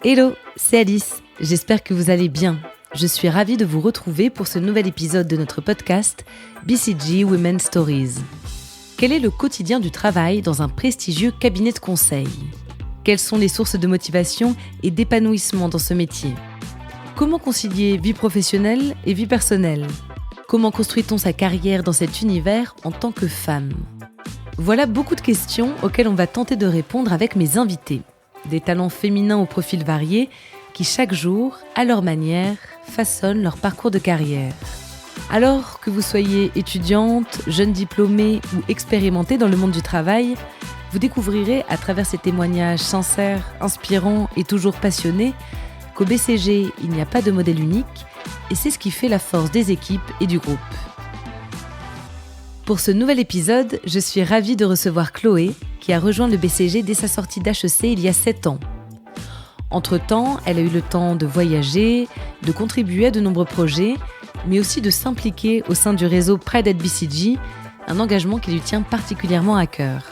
Hello, c'est Alice, j'espère que vous allez bien. Je suis ravie de vous retrouver pour ce nouvel épisode de notre podcast BCG Women Stories. Quel est le quotidien du travail dans un prestigieux cabinet de conseil ? Quelles sont les sources de motivation et d'épanouissement dans ce métier ? Comment concilier vie professionnelle et vie personnelle ? Comment construit-on sa carrière dans cet univers en tant que femme ? Voilà beaucoup de questions auxquelles on va tenter de répondre avec mes invités. Des talents féminins aux profils variés qui chaque jour, à leur manière, façonnent leur parcours de carrière. Alors que vous soyez étudiante, jeune diplômée ou expérimentée dans le monde du travail, vous découvrirez à travers ces témoignages sincères, inspirants et toujours passionnés qu'au BCG, il n'y a pas de modèle unique et c'est ce qui fait la force des équipes et du groupe. Pour ce nouvel épisode, je suis ravie de recevoir Chloé, qui a rejoint le BCG dès sa sortie d'HEC il y a 7 ans. Entre-temps, elle a eu le temps de voyager, de contribuer à de nombreux projets, mais aussi de s'impliquer au sein du réseau Pride at BCG, un engagement qui lui tient particulièrement à cœur.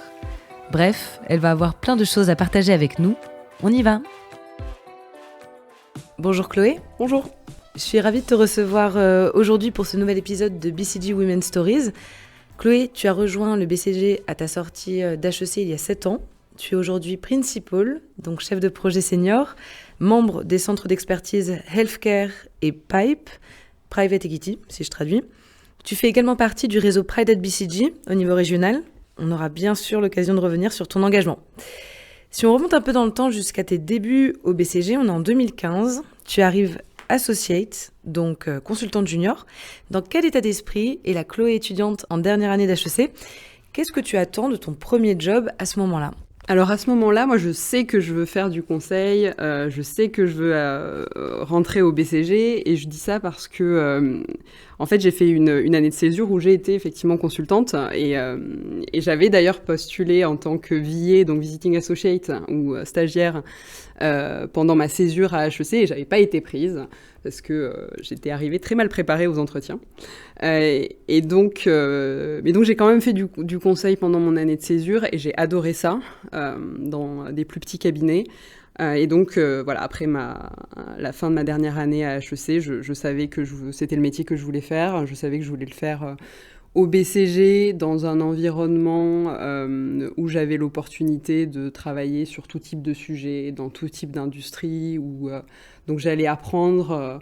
Bref, elle va avoir plein de choses à partager avec nous. On y va. Bonjour Chloé. Bonjour. Je suis ravie de te recevoir aujourd'hui pour ce nouvel épisode de BCG Women Stories. Chloé, tu as rejoint le BCG à ta sortie d'HEC il y a 7 ans. Tu es aujourd'hui principal, donc chef de projet senior, membre des centres d'expertise Healthcare et PIPE, Private Equity, si je traduis. Tu fais également partie du réseau Pride at BCG au niveau régional. On aura bien sûr l'occasion de revenir sur ton engagement. Si on remonte un peu dans le temps jusqu'à tes débuts au BCG, on est en 2015. Tu arrives associate, donc consultante junior. Dans quel état d'esprit est la Chloé étudiante en dernière année d'HEC ? Qu'est-ce que tu attends de ton premier job à ce moment-là ? Alors à ce moment-là, moi je sais que je veux faire du conseil, je sais que je veux rentrer au BCG et je dis ça parce que en fait j'ai fait une année de césure où j'ai été effectivement consultante et j'avais d'ailleurs postulé en tant que VA, donc Visiting Associate ou stagiaire pendant ma césure à HEC et j'avais pas été prise parce que j'étais arrivée très mal préparée aux entretiens. Mais donc j'ai quand même fait du conseil pendant mon année de césure et j'ai adoré ça dans des plus petits cabinets. Et donc voilà, après la fin de ma dernière année à HEC, je savais que c'était le métier que je voulais faire. Je savais que je voulais le faire au BCG, dans un environnement où j'avais l'opportunité de travailler sur tout type de sujet, dans tout type d'industrie, donc j'allais apprendre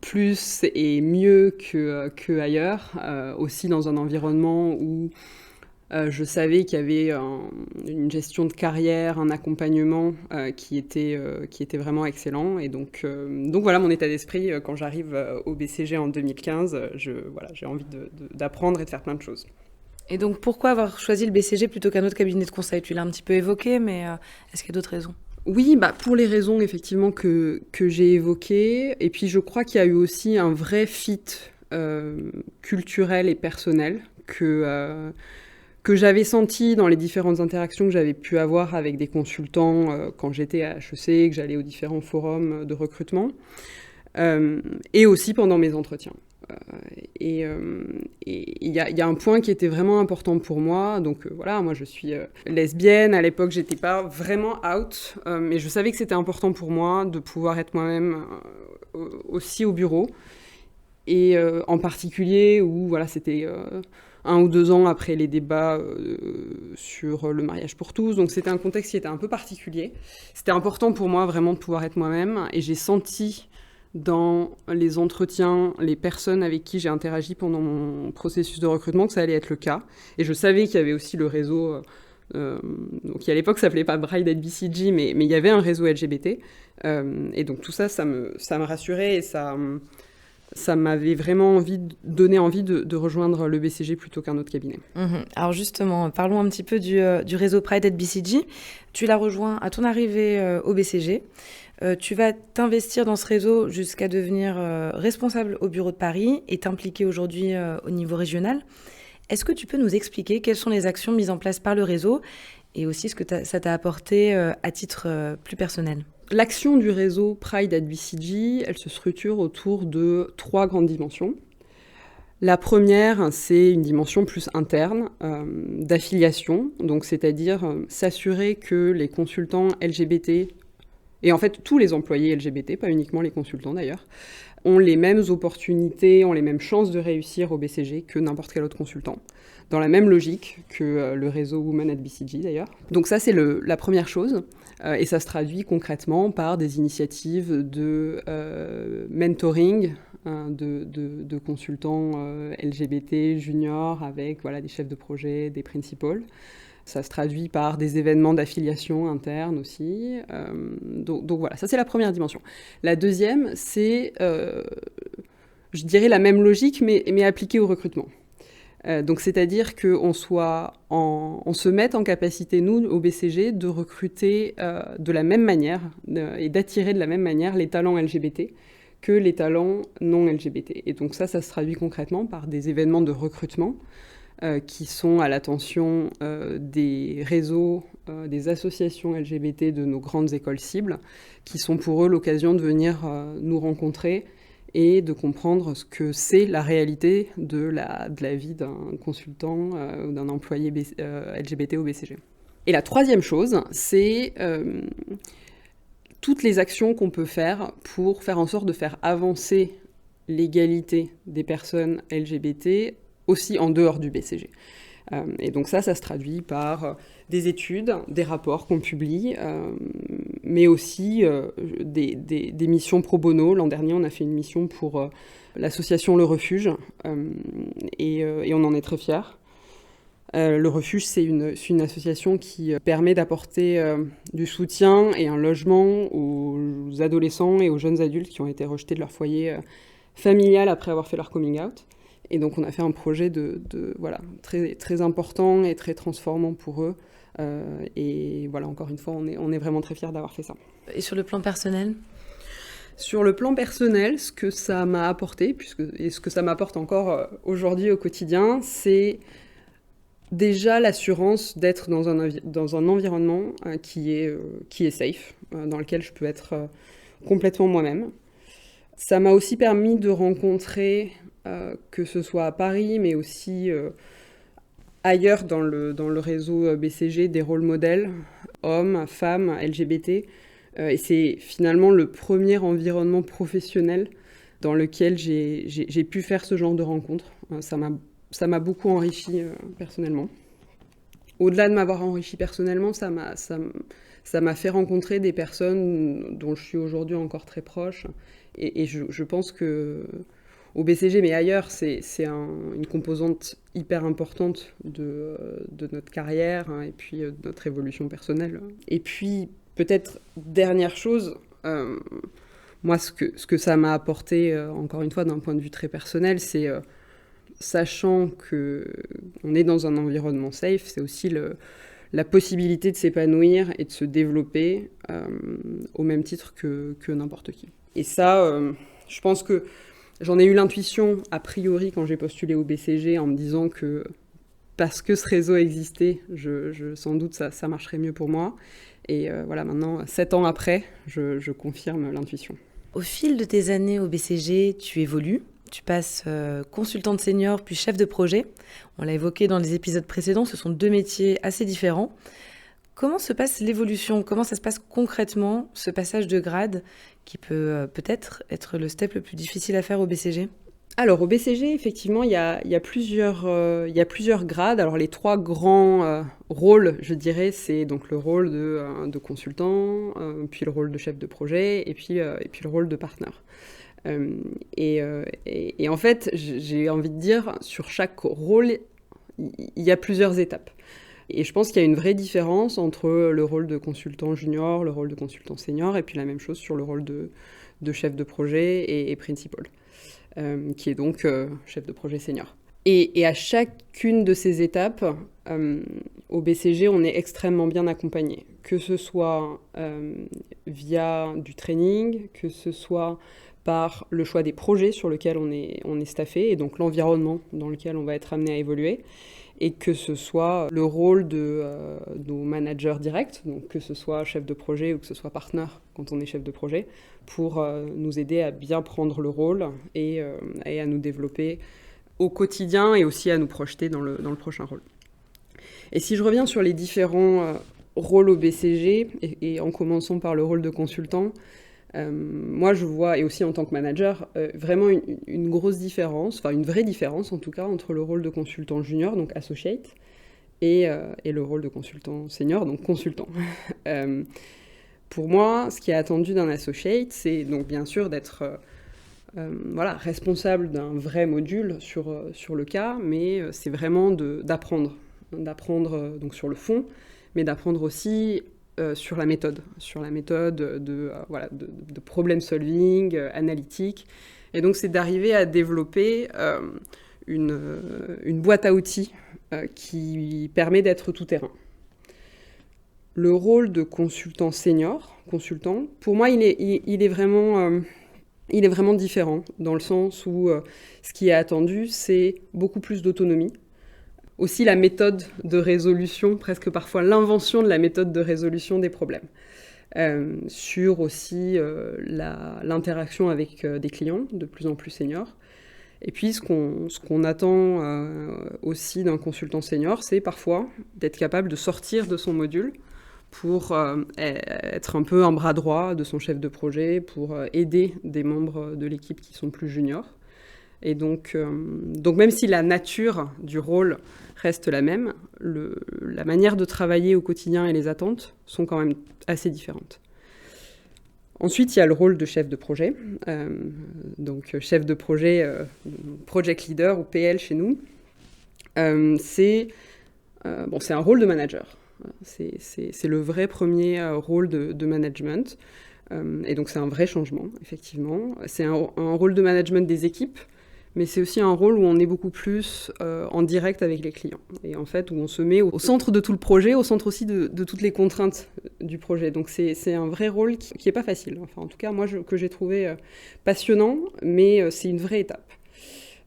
plus et mieux que ailleurs, aussi dans un environnement où je savais qu'il y avait une gestion de carrière, un accompagnement qui était vraiment excellent. Et donc voilà mon état d'esprit quand j'arrive au BCG en 2015. J'ai envie d'apprendre et de faire plein de choses. Et donc pourquoi avoir choisi le BCG plutôt qu'un autre cabinet de conseil ? Tu l'as un petit peu évoqué, mais est-ce qu'il y a d'autres raisons ? Oui, pour les raisons effectivement que j'ai évoquées. Et puis je crois qu'il y a eu aussi un vrai fit culturel et personnel que j'avais senti dans les différentes interactions que j'avais pu avoir avec des consultants quand j'étais à HEC, que j'allais aux différents forums de recrutement, et aussi pendant mes entretiens. Et il y a un point qui était vraiment important pour moi. Donc voilà, moi je suis lesbienne. À l'époque, j'étais pas vraiment out, mais je savais que c'était important pour moi de pouvoir être moi-même aussi au bureau. Et en particulier où voilà, c'était 1 ou 2 ans après les débats sur le mariage pour tous. Donc c'était un contexte qui était un peu particulier. C'était important pour moi vraiment de pouvoir être moi-même. Et j'ai senti dans les entretiens, les personnes avec qui j'ai interagi pendant mon processus de recrutement que ça allait être le cas. Et je savais qu'il y avait aussi le réseau, donc qui à l'époque s'appelait pas Pride at BCG, mais il y avait un réseau LGBT. Et donc tout ça, ça me rassurait et ça m'avait vraiment donné envie de rejoindre le BCG plutôt qu'un autre cabinet. Alors justement, parlons un petit peu du réseau Pride at BCG. Tu l'as rejoint à ton arrivée au BCG. Tu vas t'investir dans ce réseau jusqu'à devenir responsable au bureau de Paris et t'impliquer aujourd'hui au niveau régional. Est-ce que tu peux nous expliquer quelles sont les actions mises en place par le réseau et aussi ce que ça t'a apporté à titre plus personnel ? L'action du réseau Pride at BCG, elle se structure autour de 3 grandes dimensions. La première, c'est une dimension plus interne, d'affiliation, donc c'est-à-dire s'assurer que les consultants LGBT et en fait tous les employés LGBT, pas uniquement les consultants d'ailleurs, ont les mêmes opportunités, ont les mêmes chances de réussir au BCG que n'importe quel autre consultant, dans la même logique que le réseau Women at BCG d'ailleurs. Donc ça c'est la première chose, et ça se traduit concrètement par des initiatives de mentoring de consultants LGBT juniors avec des chefs de projet, des principals. Ça se traduit par des événements d'affiliation interne aussi. Donc voilà, ça c'est la première dimension. La deuxième, c'est, je dirais, la même logique, mais appliquée au recrutement. Donc c'est-à-dire qu'on se mette en capacité, nous, au BCG, de recruter de la même manière et d'attirer de la même manière les talents LGBT que les talents non LGBT. Et donc ça se traduit concrètement par des événements de recrutement qui sont à l'attention des réseaux, des associations LGBT de nos grandes écoles cibles, qui sont pour eux l'occasion de venir nous rencontrer et de comprendre ce que c'est la réalité de la vie d'un consultant ou d'un employé LGBT au BCG. Et la troisième chose, c'est toutes les actions qu'on peut faire pour faire en sorte de faire avancer l'égalité des personnes LGBT aussi en dehors du BCG. Et donc ça se traduit par des études, des rapports qu'on publie, mais aussi des missions pro bono. L'an dernier, on a fait une mission pour l'association Le Refuge, et on en est très fiers. Le Refuge, c'est une association qui permet d'apporter du soutien et un logement aux adolescents et aux jeunes adultes qui ont été rejetés de leur foyer familial après avoir fait leur coming out. Et donc on a fait un projet très, très important et très transformant pour eux. Et voilà, encore une fois, on est vraiment très fiers d'avoir fait ça. Et sur le plan personnel ? Sur le plan personnel, ce que ça m'a apporté, et ce que ça m'apporte encore aujourd'hui au quotidien, c'est déjà l'assurance d'être dans un environnement qui est safe, dans lequel je peux être complètement moi-même. Ça m'a aussi permis de rencontrer, que ce soit à Paris, mais aussi ailleurs dans le réseau BCG, des rôles modèles, hommes, femmes, LGBT. Et c'est finalement le premier environnement professionnel dans lequel j'ai pu faire ce genre de rencontres. Ça m'a beaucoup enrichi personnellement. Au-delà de m'avoir enrichi personnellement, ça m'a fait rencontrer des personnes dont je suis aujourd'hui encore très proche. Et je pense que au BCG, mais ailleurs, c'est une composante hyper importante de notre carrière, et puis de notre évolution personnelle. Et puis, peut-être, dernière chose, moi, ce que ça m'a apporté, encore une fois, d'un point de vue très personnel, c'est, sachant qu'on est dans un environnement safe, c'est aussi la possibilité de s'épanouir et de se développer au même titre que n'importe qui. Et ça, je pense que j'en ai eu l'intuition, a priori, quand j'ai postulé au BCG, en me disant que parce que ce réseau existait, sans doute ça marcherait mieux pour moi. Et voilà, maintenant, 7 ans après, je confirme l'intuition. Au fil de tes années au BCG, tu évolues. Tu passes consultante senior, puis chef de projet. On l'a évoqué dans les épisodes précédents, ce sont 2 métiers assez différents. Comment se passe l'évolution ? Comment ça se passe concrètement, ce passage de grade qui peut peut-être être le step le plus difficile à faire au BCG ? Alors au BCG, effectivement, il y a plusieurs grades. Alors les 3 grands rôles, je dirais, c'est donc le rôle de consultant, puis le rôle de chef de projet, et puis le rôle de partenaire. Et en fait, j'ai envie de dire, sur chaque rôle, il y a plusieurs étapes. Et je pense qu'il y a une vraie différence entre le rôle de consultant junior, le rôle de consultant senior, et puis la même chose sur le rôle de chef de projet et principal, qui est donc chef de projet senior. Et à chacune de ces étapes, au BCG, on est extrêmement bien accompagné, que ce soit via du training, que ce soit par le choix des projets sur lesquels on est staffé, et donc l'environnement dans lequel on va être amené à évoluer, et que ce soit le rôle de nos managers directs, donc que ce soit chef de projet ou que ce soit partenaire quand on est chef de projet, pour nous aider à bien prendre le rôle et à nous développer au quotidien et aussi à nous projeter dans le prochain rôle. Et si je reviens sur les différents rôle au BCG, et en commençant par le rôle de consultant, moi je vois, et aussi en tant que manager, vraiment une grosse différence, enfin une vraie différence en tout cas, entre le rôle de consultant junior, donc associate, et le rôle de consultant senior, donc consultant. Pour moi, ce qui est attendu d'un associate, c'est donc bien sûr d'être responsable d'un vrai module sur le cas, mais c'est vraiment d'apprendre donc sur le fond, mais d'apprendre aussi sur la méthode de problem solving, analytique. Et donc c'est d'arriver à développer une boîte à outils qui permet d'être tout terrain. Le rôle de consultant, pour moi, il est vraiment différent, dans le sens où ce qui est attendu, c'est beaucoup plus d'autonomie. Aussi la méthode de résolution, presque parfois l'invention de la méthode de résolution des problèmes. Sur aussi l'interaction avec des clients de plus en plus seniors. Et puis ce qu'on attend aussi d'un consultant senior, c'est parfois d'être capable de sortir de son module pour être un peu un bras droit de son chef de projet, pour aider des membres de l'équipe qui sont plus juniors. Et donc même si la nature du rôle reste la même, la manière de travailler au quotidien et les attentes sont quand même assez différentes. Ensuite, il y a le rôle de chef de projet. Donc chef de projet, project leader ou PL chez nous. C'est un rôle de manager. C'est le vrai premier rôle de management. Et donc c'est un vrai changement, effectivement. C'est un rôle de management des équipes, mais c'est aussi un rôle où on est beaucoup plus en direct avec les clients. Et en fait, où on se met au centre de tout le projet, au centre aussi de toutes les contraintes du projet. Donc c'est un vrai rôle qui n'est pas facile. Enfin, en tout cas, moi, que j'ai trouvé passionnant, mais c'est une vraie étape.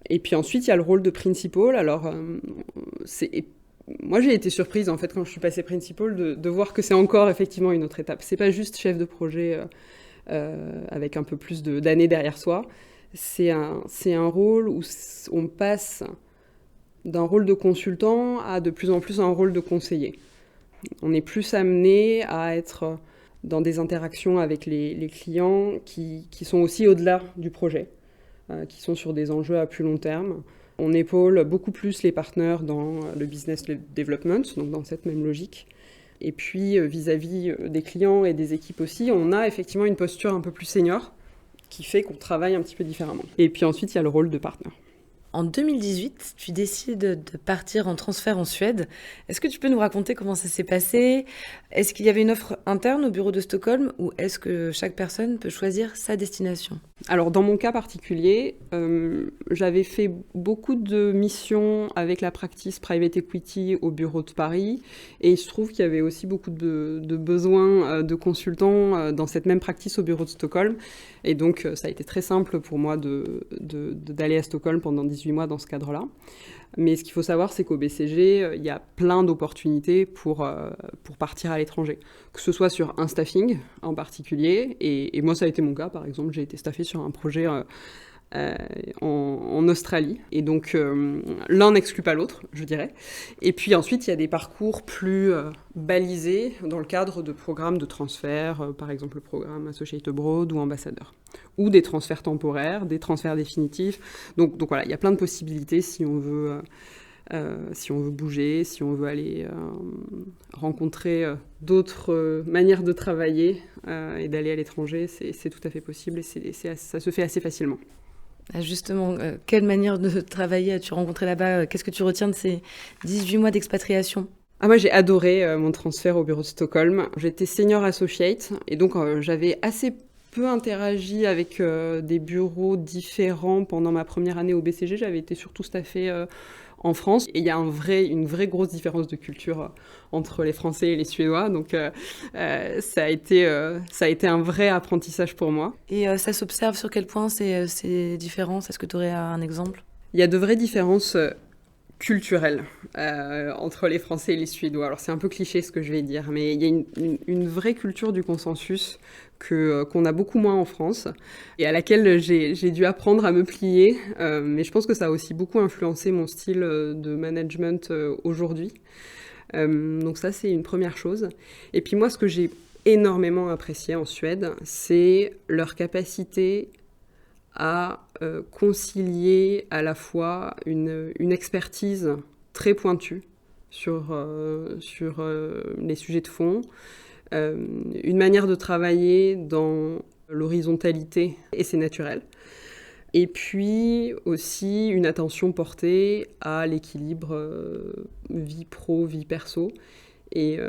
Et puis ensuite, il y a le rôle de principal. Alors, moi, j'ai été surprise, en fait, quand je suis passée principal, de voir que c'est encore, effectivement, une autre étape. C'est pas juste chef de projet avec un peu plus d'années derrière soi. C'est un rôle où on passe d'un rôle de consultant à de plus en plus un rôle de conseiller. On est plus amené à être dans des interactions avec les clients qui sont aussi au-delà du projet, qui sont sur des enjeux à plus long terme. On épaule beaucoup plus les partenaires dans le business development, donc dans cette même logique. Et puis, vis-à-vis des clients et des équipes aussi, on a effectivement une posture un peu plus senior, qui fait qu'on travaille un petit peu différemment. Et puis ensuite, il y a le rôle de partenaire. En 2018, tu décides de partir en transfert en Suède. Est-ce que tu peux nous raconter comment ça s'est passé ? Est-ce qu'il y avait une offre interne au bureau de Stockholm ou est-ce que chaque personne peut choisir sa destination ? Alors, dans mon cas particulier, j'avais fait beaucoup de missions avec la practice private equity au bureau de Paris et il se trouve qu'il y avait aussi beaucoup de besoins de consultants dans cette même practice au bureau de Stockholm. Et donc, ça a été très simple pour moi d'aller à Stockholm pendant 18 mois dans ce cadre-là. Mais ce qu'il faut savoir, c'est qu'au BCG, il y a plein d'opportunités pour partir à l'étranger. Que ce soit sur un staffing en particulier, et moi ça a été mon cas, par exemple, j'ai été staffée sur un projet en Australie. Et donc l'un n'exclut pas l'autre, je dirais. Et puis ensuite, il y a des parcours plus balisés dans le cadre de programmes de transfert, par exemple le programme Associate Abroad ou Ambassadeur. Ou des transferts temporaires, des transferts définitifs. Donc voilà, il y a plein de possibilités si on veut bouger, si on veut aller rencontrer d'autres manières de travailler et d'aller à l'étranger, c'est tout à fait possible et ça se fait assez facilement. Justement, quelle manière de travailler as-tu rencontré là-bas ? Qu'est-ce que tu retiens de ces 18 mois d'expatriation ? Moi, j'ai adoré mon transfert au bureau de Stockholm. J'étais senior associate et donc j'avais assez peu interagi avec des bureaux différents pendant ma première année au BCG. J'avais été surtout staffée en France. Et il y a une vraie grosse différence de culture entre les Français et les Suédois. Donc ça a été un vrai apprentissage pour moi. Et ça s'observe sur quel point ces différences ? Est-ce que tu aurais un exemple ? Il y a de vraies différences culturelle entre les Français et les Suédois. Alors c'est un peu cliché ce que je vais dire, mais il y a une vraie culture du consensus qu'on a beaucoup moins en France et à laquelle j'ai dû apprendre à me plier. Mais je pense que ça a aussi beaucoup influencé mon style de management aujourd'hui. Donc ça, c'est une première chose. Et puis moi, ce que j'ai énormément apprécié en Suède, c'est leur capacité à concilier à la fois une expertise très pointue sur les sujets de fond, une manière de travailler dans l'horizontalité, et c'est naturel. Et puis aussi une attention portée à l'équilibre vie pro, vie perso. Et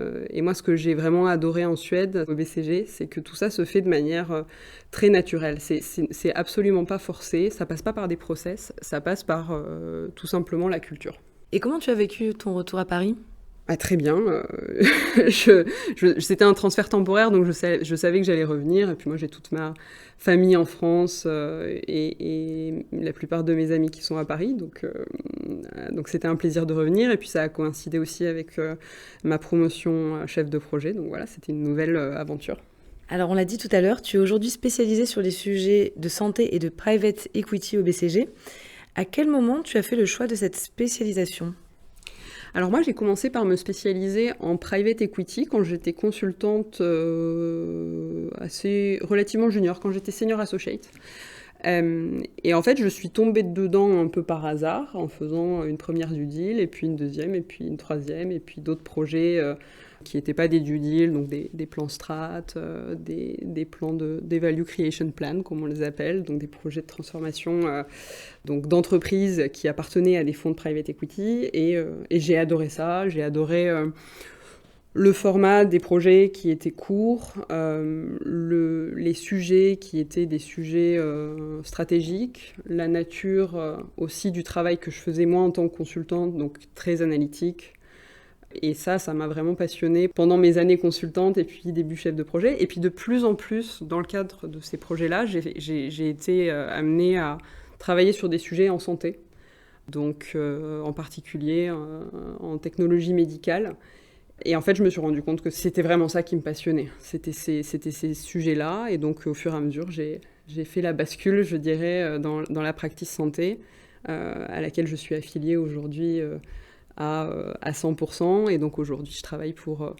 moi, ce que j'ai vraiment adoré en Suède, au BCG, c'est que tout ça se fait de manière très naturelle. C'est absolument pas forcé, ça passe pas par des process, ça passe par tout simplement la culture. Et comment tu as vécu ton retour à Paris ? Ah, très bien. C'était un transfert temporaire, donc je savais que j'allais revenir. Et puis moi, j'ai toute ma famille en France et la plupart de mes amis qui sont à Paris. Donc c'était un plaisir de revenir. Et puis ça a coïncidé aussi avec ma promotion chef de projet. Donc voilà, c'était une nouvelle aventure. Alors on l'a dit tout à l'heure, tu es aujourd'hui spécialisée sur les sujets de santé et de private equity au BCG. À quel moment tu as fait le choix de cette spécialisation ? Alors moi, j'ai commencé par me spécialiser en private equity quand j'étais consultante relativement junior, quand j'étais senior associate. Et en fait, je suis tombée dedans un peu par hasard en faisant une première due deal, et puis une deuxième, et puis une troisième, et puis d'autres projets qui n'étaient pas des due deals, donc des plans strat, des plans des value creation plan, comme on les appelle, donc des projets de transformation donc d'entreprises qui appartenaient à des fonds de private equity. Et j'ai adoré ça, j'ai adoré le format des projets qui étaient courts, les sujets qui étaient des sujets stratégiques, la nature aussi du travail que je faisais moi en tant que consultante, donc très analytique. Et ça m'a vraiment passionnée pendant mes années consultantes et puis début chef de projet. Et puis de plus en plus, dans le cadre de ces projets-là, j'ai été amenée à travailler sur des sujets en santé, donc en particulier en technologie médicale. Et en fait, je me suis rendu compte que c'était vraiment ça qui me passionnait. C'était ces sujets-là. Et donc, au fur et à mesure, j'ai fait la bascule, je dirais, dans la practice santé, à laquelle je suis affiliée aujourd'hui à 100%. Et donc, aujourd'hui, je travaille pour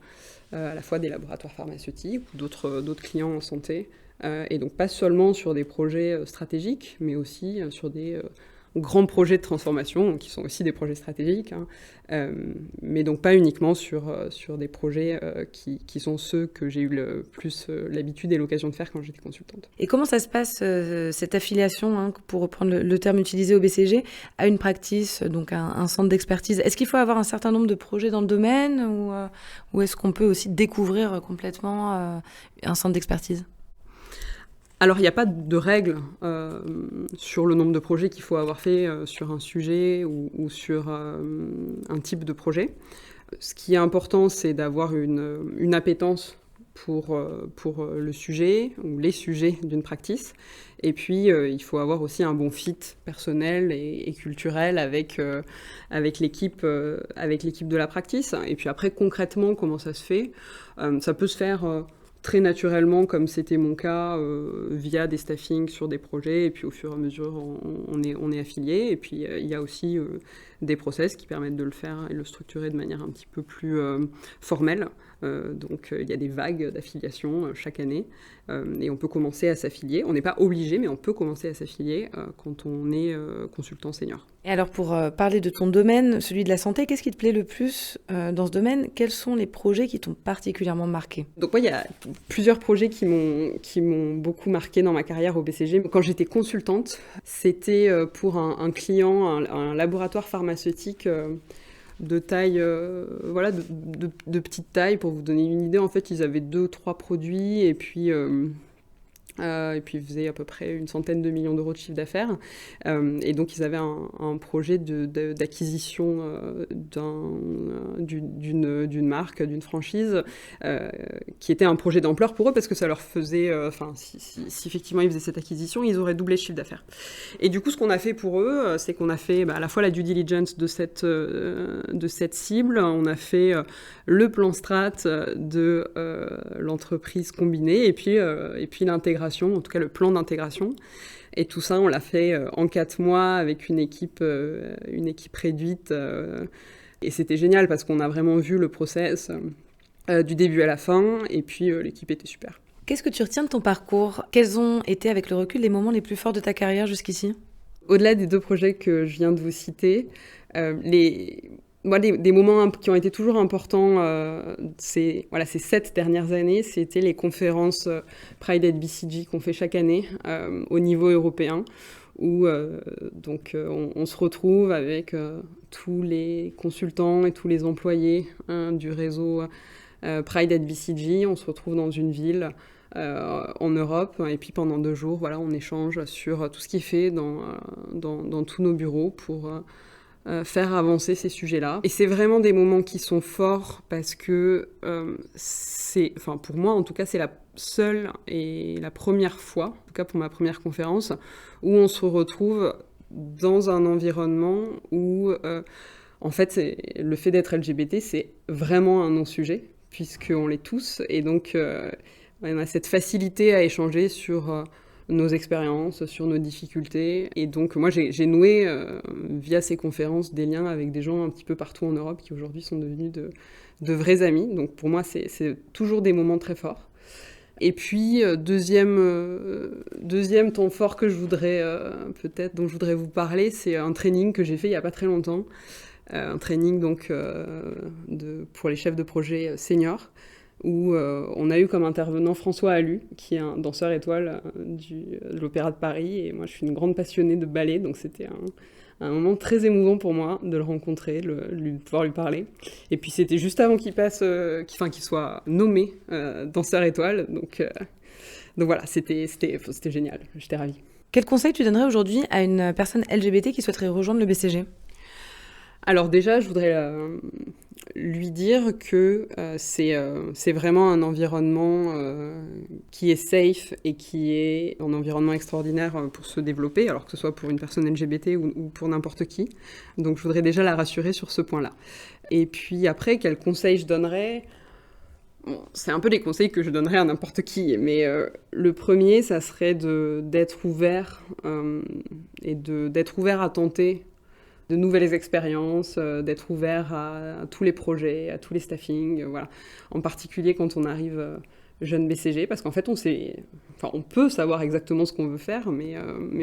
à la fois des laboratoires pharmaceutiques ou d'autres clients en santé. Et donc, pas seulement sur des projets stratégiques, mais aussi sur des grands projets de transformation, qui sont aussi des projets stratégiques, mais donc pas uniquement sur des projets qui sont ceux que j'ai eu le plus l'habitude et l'occasion de faire quand j'étais consultante. Et comment ça se passe, cette affiliation, pour reprendre le terme utilisé au BCG, à une practice, donc un centre d'expertise ? Est-ce qu'il faut avoir un certain nombre de projets dans le domaine ou est-ce qu'on peut aussi découvrir complètement un centre d'expertise ? Alors, il n'y a pas de règle sur le nombre de projets qu'il faut avoir fait sur un sujet ou sur un type de projet. Ce qui est important, c'est d'avoir une appétence pour le sujet ou les sujets d'une practice. Et puis, il faut avoir aussi un bon fit personnel et culturel avec l'équipe de la practice. Et puis après, concrètement, comment ça se fait ? Ça peut se faire très naturellement, comme c'était mon cas, via des staffings sur des projets, et puis au fur et à mesure, on est affilié. Et puis, il y a aussi des process qui permettent de le faire et de le structurer de manière un petit peu plus formelle. Donc, il y a des vagues d'affiliation chaque année, et on peut commencer à s'affilier. On n'est pas obligé, mais on peut commencer à s'affilier quand on est consultant senior. Et alors, pour parler de ton domaine, celui de la santé, qu'est-ce qui te plaît le plus dans ce domaine ? Quels sont les projets qui t'ont particulièrement marqué ? Donc moi, il y a plusieurs projets qui m'ont beaucoup marqué dans ma carrière au BCG. Quand j'étais consultante, c'était pour un client, un laboratoire pharmaceutique de taille, de petite taille. Pour vous donner une idée, en fait, ils avaient 2-3 produits et puis Et puis ils faisaient à peu près 100 millions d'euros de chiffre d'affaires. Et donc ils avaient un projet d'acquisition d'une marque, d'une franchise, qui était un projet d'ampleur pour eux, parce que ça leur faisait... si effectivement ils faisaient cette acquisition, ils auraient doublé le chiffre d'affaires. Et du coup, ce qu'on a fait pour eux, c'est qu'on a fait à la fois la due diligence de cette cible, on a fait le plan strat de l'entreprise combinée, et puis l'intégration, en tout cas le plan d'intégration. Et tout ça, on l'a fait en 4 mois avec une équipe réduite. Et c'était génial parce qu'on a vraiment vu le process du début à la fin. Et puis l'équipe était super. Qu'est-ce que tu retiens de ton parcours ? Quels ont été, avec le recul, les moments les plus forts de ta carrière jusqu'ici ? Au-delà des 2 projets que je viens de vous citer, des moments qui ont été toujours importants ces 7 dernières années, c'était les conférences Pride at BCG qu'on fait chaque année au niveau européen, où on se retrouve avec tous les consultants et tous les employés du réseau Pride at BCG. On se retrouve dans une ville en Europe, et puis pendant 2 jours, on échange sur tout ce qui est fait dans tous nos bureaux pour faire avancer ces sujets-là. Et c'est vraiment des moments qui sont forts parce que pour moi en tout cas, c'est la seule et la première fois, en tout cas pour ma première conférence, où on se retrouve dans un environnement où en fait le fait d'être LGBT, c'est vraiment un non-sujet, puisqu'on l'est tous, et donc on a cette facilité à échanger sur nos expériences, sur nos difficultés. Et donc moi j'ai noué via ces conférences des liens avec des gens un petit peu partout en Europe qui aujourd'hui sont devenus de vrais amis. Donc pour moi c'est toujours des moments très forts. Et puis deuxième temps fort que je voudrais dont je voudrais vous parler, c'est un training que j'ai fait il y a pas très longtemps, un training donc pour les chefs de projet seniors, où on a eu comme intervenant François Allu, qui est un danseur étoile de l'Opéra de Paris, et moi je suis une grande passionnée de ballet, donc c'était un moment très émouvant pour moi de le rencontrer, de pouvoir lui parler. Et puis c'était juste avant qu'il soit nommé danseur étoile, donc voilà, c'était génial, j'étais ravie. Quel conseil tu donnerais aujourd'hui à une personne LGBT qui souhaiterait rejoindre le BCG ? Alors déjà, je voudrais lui dire que c'est vraiment un environnement qui est safe et qui est un environnement extraordinaire pour se développer, alors que ce soit pour une personne LGBT ou pour n'importe qui. Donc je voudrais déjà la rassurer sur ce point-là. Et puis après, quels conseils je donnerais ? Bon, c'est un peu les conseils que je donnerais à n'importe qui, mais le premier, ça serait d'être ouvert et d'être ouvert à tenter de nouvelles expériences, d'être ouvert à tous les projets, à tous les staffings, voilà. En particulier quand on arrive jeune BCG, parce qu'en fait on peut savoir exactement ce qu'on veut faire, mais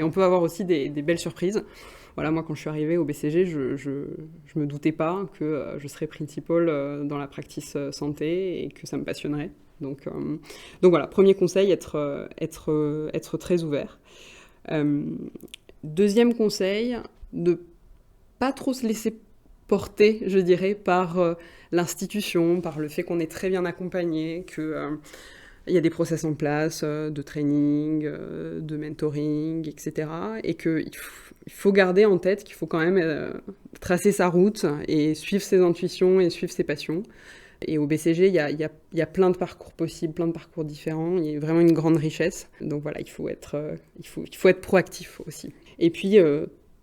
on peut avoir aussi des belles surprises. Voilà, moi quand je suis arrivée au BCG, je me doutais pas que je serais principal dans la practice santé et que ça me passionnerait. Donc voilà, premier conseil, être très ouvert. Deuxième conseil, de pas trop se laisser porter, je dirais, par l'institution, par le fait qu'on est très bien accompagné, qu'il y a des process en place de training, de mentoring, etc. Et qu'il faut garder en tête qu'il faut quand même tracer sa route et suivre ses intuitions et suivre ses passions. Et au BCG, il y a plein de parcours possibles, plein de parcours différents. Il y a vraiment une grande richesse. Donc voilà, il faut être proactif aussi. Et puis,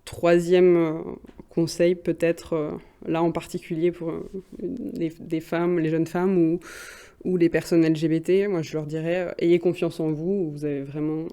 troisième conseil, peut-être là en particulier pour les femmes, les jeunes femmes ou les personnes LGBT, moi je leur dirais ayez confiance en vous, vous avez vraiment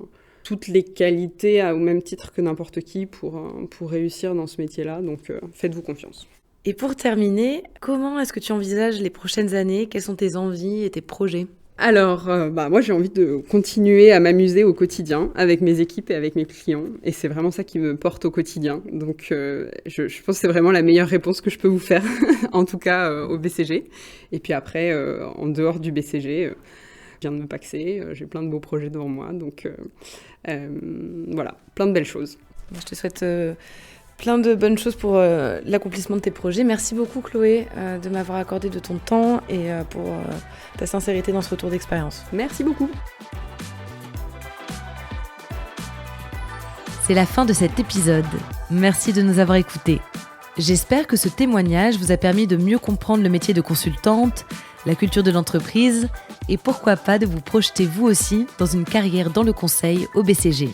toutes les qualités au même titre que n'importe qui pour réussir dans ce métier-là, donc faites-vous confiance. Et pour terminer, comment est-ce que tu envisages les prochaines années ? Quelles sont tes envies et tes projets ? Alors, moi j'ai envie de continuer à m'amuser au quotidien avec mes équipes et avec mes clients, et c'est vraiment ça qui me porte au quotidien. Donc je pense que c'est vraiment la meilleure réponse que je peux vous faire, en tout cas au BCG. Et puis après, en dehors du BCG, je viens de me paxer, j'ai plein de beaux projets devant moi, donc voilà, plein de belles choses. Je te souhaite plein de bonnes choses pour l'accomplissement de tes projets. Merci beaucoup Chloé de m'avoir accordé de ton temps et pour ta sincérité dans ce retour d'expérience. Merci beaucoup. c'est la fin de cet épisode. Merci de nous avoir écoutés. J'espère que ce témoignage vous a permis de mieux comprendre le métier de consultante, la culture de l'entreprise et pourquoi pas de vous projeter vous aussi dans une carrière dans le conseil au BCG.